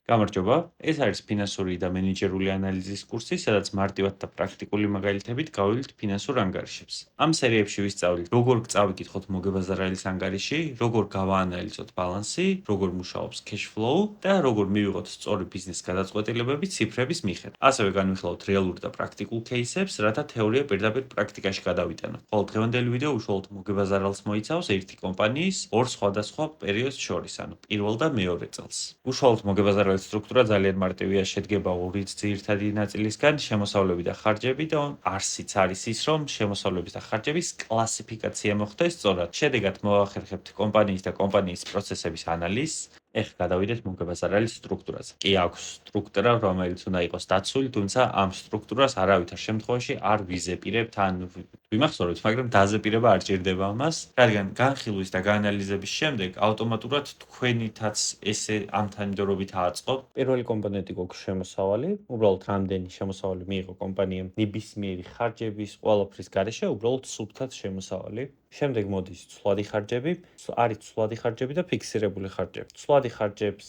გამარჯობა, ეს არის ფინანსური და მენეჯერული ანალიზის კურსი, სადაც მარტივად და პრაქტიკული მაგალითებით გავივლით ფინანსურ ანგარიშებს. ამ სერიებში ვისწავლით, როგორ წავიკითხოთ მოგებაზრალის ანგარიში, როგორ გავაანალიზოთ ბალანსი, როგორ მუშაობს cash flow და როგორ მივიღოთ სწორი ბიზნეს გადაწყვეტილებები ციფრების მიხედვით. ასევე განვიხილავთ რეალურ და პრაქტიკულ кейსებს, რათა თეორია პირდაპირ პრაქტიკაში გადავიტანოთ. ხოლო დღევანდელი ვიდეო უშუალოდ მოგებაზრალს მოიცავს ერთი კომპანიის ორ სხვადასხვა პერიოდს შორის, ანუ პირველ და მეორე წელს. უშუალოდ მოგებაზრალის სტრუქტურა ძალიან მარტივია, შედგება ორი ძირითადი ნაწილისგან, შემოსავლები და ხარჯები და არსიც არის ის, რომ შემოსავლების და ხარჯების კლასიფიკაცია მოხდეს სწორად. შედეგად მოახერხებთ კომპანიის და კომპანიის პროცესების ანალიზს. ეხლა გადავიდეთ მოგებაზრალის სტრუქტურაზე. კი აქვს სტრუქტურა, რომელიც უნდა იყოს დაცული, თუმცა ამ სტრუქტურას არავითარ შემთხვევაში არ ვიზეპირებთ, ან ვიმახსოვრებთ, მაგრამ დაზეპირება არ ჭირდება ამას, რადგან განხილვის და გაანალიზების შემდეგ ავტომატურად თქვენითაც ესე ამ თანმიმდევრობით აწყობ. პირველი კომპონენტი გვაქვს შემოსავალი, უბრალოდ რამდენი შემოსავალი მიიღო კომპანიამ ნებისმიერი ხარჯების ყველაფრის გარეშე, უბრალოდ სუფთად შემოსავალი. შემდეგ მოდის ცვლადი ხარჯები, არის ცვლადი ხარჯები და ფიქსირებული ხარჯები. ცვლადი ხარჯების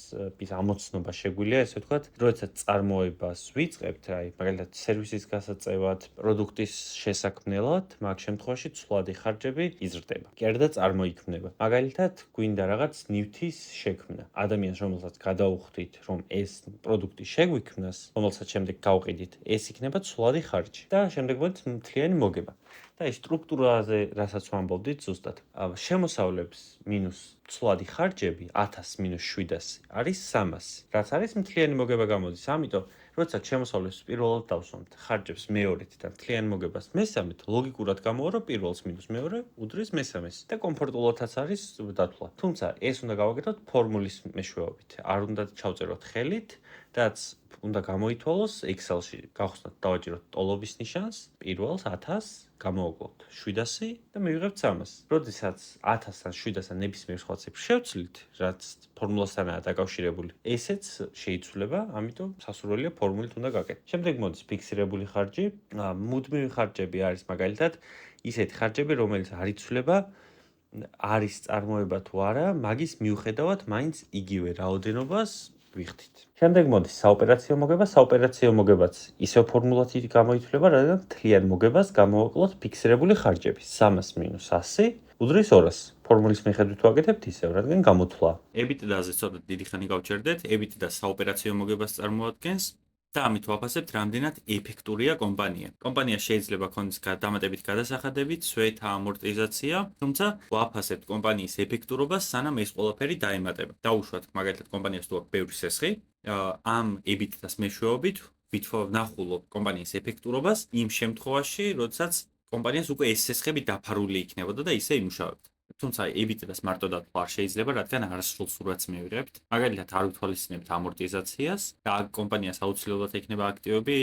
ამოცნობა შეგვიძლია, ესე ვთქვათ, როდესაც წარმოებას ვიწყებთ, აი, მაგალითად, სერვისის გასაწევად, პროდუქტის შესაქმნელად, მაგ შემთხვევაში ცვლადი ხარჯები იზრდება. კერდა წარმოიქმნება. მაგალითად, გვინდა რაღაც ნივთის შექმნა. ადამიანს, რომელსაც გადაუხდით, რომ ეს პროდუქტი შეგვიქმნას, რომელსაც შემდეგ გავყიდით, ეს იქნება ცვლადი ხარჯი და შემდეგ მოდის მთლიანი მოგება. და ეს სტრუქტურაზე, რასაც ვამბობდით ზუსტად, შემოსავლებს მინუს ცვლადი ხარჯები 1000 მინუს 700 არის 300, რაც არის მთლიანი მოგება გამოდის. ამიტომ, როდესაც შემოსავლებს პირველად დავსვამთ, ხარჯებს მეორედ და მთლიან მოგებას მესამედ, ლოგიკურად გამოვა, რომ პირველს მინუს მეორე უდრის მესამეს და კომფორტულადაც არის დათვლა. თუმცა ეს უნდა გავაკეთოთ ფორმულის მეშვეობით. არ უნდა ჩავწეროთ ხელით, რაც უნდა გამოითვალოს Excel-ში. გავხსნათ, დავაჭიროთ ტოლობის ნიშანს, პირველს 1000 გამოვაკლოთ 700 და მივიღებთ 300. როდესაც 1000-ან 700-ან ნებისმიერ სხვა ციფრს შევცვლით, რაც ფორმულასთანაა დაკავშირებული, ესეც შეიცვლება, ამიტომ სასურველია ფორმულით უნდა გაკეთოთ. შემდეგ მოდის ფიქსირებული ხარჯი. მუდმივი ხარჯები არის მაგალითად ისეთი ხარჯები, რომელიც არ იცვლება, არის წარმოება თუ არა, მაგის მიუხედავად მაინც იგივე რაოდენობას ვიხდით. შემდეგ მოდის საოპერაციო მოგება. საოპერაციო მოგებაც ისევ ფორმულად გამოითვლება, რადგან მთლიან მოგებას გამოვაკლოთ ფიქსირებული ხარჯები. 300 მინუს 100 უდრის 200. ფორმულის მიხედვით ვაკეთებთ ისევ, რადგან გამოთვლა. EBITDA-ზე ცოტა დიდი ხანი გავჩერდეთ. EBITDA საოპერაციო მოგებას წარმოადგენს და ამით ვაფასებთ, რამდენად ეფექტურია კომპანია. კომპანია შეიძლება ქონდეს დამატებით გადასახადებით, სვეთა, ამორტიზაცია, თუმცა ვაფასებთ კომპანიის ეფექტურობას, სანამ ეს ყველაფერი დაემატება. დაუშვათ, მაგალითად, კომპანიას თუ აქვს ბევრი სესხი, ამ EBITDA-ს მეშვეობით ვნახულობ კომპანიის ეფექტურობას იმ შემთხვევაში, როდესაც კომპანიას უკვე ეს სესხები დაფარული იქნებოდა და ისე იმუშავებთ. თუმცა EBITDA-ს მარტო დათვლა არ შეიძლება, რადგან არასრულ სურათს მივიღებთ. მაგალითად, არ ვითვალისწინებთ ამორტიზაციას და კომპანიას აუცილებლად ექნება აქტივები,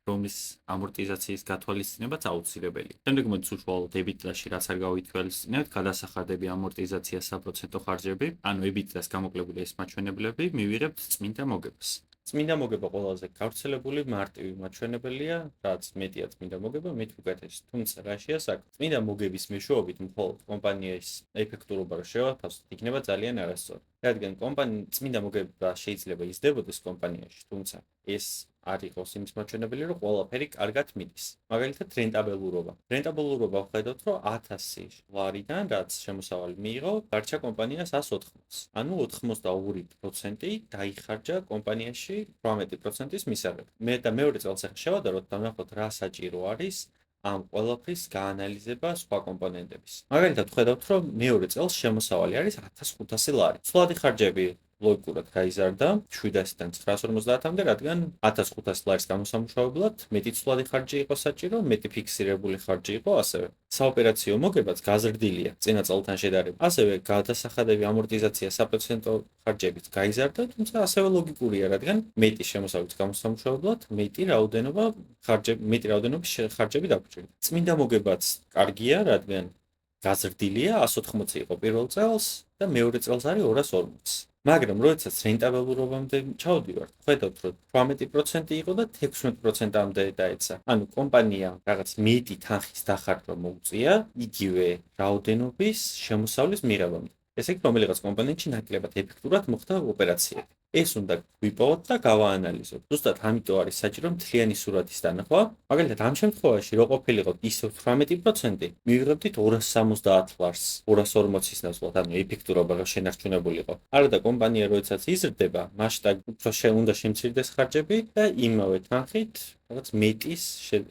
რომლის ამორტიზაციის გათვალისწინებაც აუცილებელია. შემდეგ მოდის უშუალოდ EBITDA-ში, რაც არ გავითვალისწინებთ, გადასახადები, ამორტიზაცია, საპროცენტო ხარჯები, ანუ EBITDA-ს გამოკლებული ეს მაჩვენებლები, მივიღებთ წმინდა მოგებას. წმინდა მოგება ყველაზე გავრცელებული მარტივი მაჩვენებელია, რაც მეტია წმინდა მოგება, მით უკეთესი. თუმცა რაშია საქმე? წმინდა მოგების მეშვეობით მხოლოდ კომპანიის ეფექტურობა რო შევაფასოთ, იქნება ძალიან არასწორი. რადგან წმინდა მოგება შეიძლება იზრდებოდეს კომპანიაში, თუმცა ეს არ იყოს იმის მაჩვენებელი, რომ ყველაფერი კარგად მიდის. მაგალითად, რენტაბელურობა. რენტაბელურობა ვხედავთ, რომ 1000 ლარიდან, რაც შემოსავალი მიიღო, დარჩა კომპანიას 180. ანუ 82% დაიხარჯა კომპანიაში 18%-ის მისაღები. მე და მეორე წელს შევადაროთ და ვნახოთ, რა საჭირო არის ამ ყველაფრის გაანალიზება სხვა კომპონენტების. მაგალითად, ვხედავთ, რომ მეორე წელს შემოსავალი არის 1500 ლარი. ცვლადი ხარჯები ლოგიკურად გაიზარდა 700-დან 950-მდე, რადგან 1500 ლარის გამოსამუშავებლად მეტი ცვლადი ხარჯი იყო საჭირო, მეტი ფიქსირებული ხარჯი იყო ასევე. საოპერაციო მოგებაც გაზრდილია წინა წელთან შედარებით. ასევე გადასახადები, ამორტიზაცია, საპროცენტო ხარჯებიც გაიზარდა, თუმცა ასევე ლოგიკურია, რადგან მეტი შემოსავლის გამოსამუშავებლად მეტი რაოდენობის ხარჯები დაგვჭირდა. წმინდა მოგებაც კარგია, რადგან გაზრდილია 180 იყო პირველ წელს და მეორე წელს არის 240. მაგრამ როდესაც რენტაბელურობამდე ჩავდივართ, ხედავთ, რომ 18% იყო და 16%-ამდე დაეცა. ანუ კომპანია რაღაც მეტი თანხის დახარჯვა მოუწია იგივე რაოდენობის შემოსავლის მიღებამდე. ესე იგი, რომელიღაც კომპონენტში ნაკლებად ეფექტურად მოხდა ოპერაციები. ეს უნდა გვიპოვოთ და გავაანალიზოთ. ზუსტად ამიტომ არის საჭირო მთლიანი სურათის დანახვა. მაგალითად, ამ შემთხვევაში რო ყოფილიყო ის 18%, მივიღებდით 270 ლარს 240-ის ნაცვლად, ანუ ეფექტურობა რო შენარჩუნებულიყო. არადა კომპანია როდესაც იზრდება, მასშტაბი უფრო უნდა შემცირდეს ხარჯები და იმავე თანხით რაღაც მეტის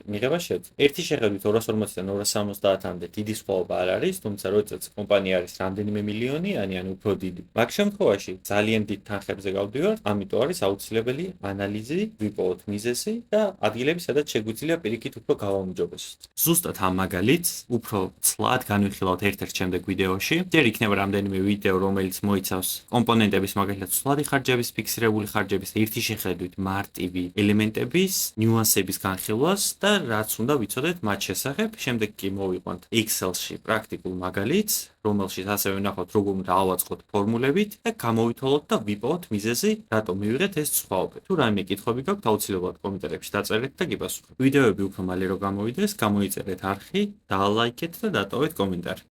მიღება შეძლო. ერთი შეხედვით 240-დან 270-მდე დიდი სხვაობა არ არის, თუმცა როდესაც კომპანია არის რამდენიმე მილიონიანი, ანუ უფრო დიდი. მაგ შემთხვევაში ძალიან დიდ თანხებზე გავდივართ, ამიტომ არის აუცილებელი ანალიზი, ვიპოვოთ მიზეზი და ადგილები, სადაც შეგვიძლია პირიქით უფრო გავაუმჯობესოთ. ზუსტად ამ მაგალითს უფრო ცლად განვიხილავთ ერთ-ერთ შემდეგ ვიდეოში. ჯერ იქნება რამდენიმე ვიდეო, რომელიც მოიცავს კომპონენტების მაგალითად ცვლადი ხარჯების, ფიქსირებული ხარჯების და ერთი შეხედვით მარტივი ელემენტების ნიუანსების განხილვას და რაც უნდა ვიცოდეთ მათ შესახებ. შემდეგ კი მოვიყვანთ Excel-ში პრაქტიკულ მაგალითს, რომელშიც ასევე ვნახოთ როგორ უნდა ავაწყოთ ფორმულებით და გამოვითვალოთ და ვიპოვოთ მიზეზი, რატომ მივიღეთ ეს სხვაობები. თუ რაიმე კითხვები გაქვთ, აუცილებლად კომენტარებში დაწერეთ და გიპასუხებთ. ვიდეოები უფრო მალე რომ გამოვიდეს, გამოიწერეთ არხი, დაალაიქეთ და დატოვეთ კომენტარი.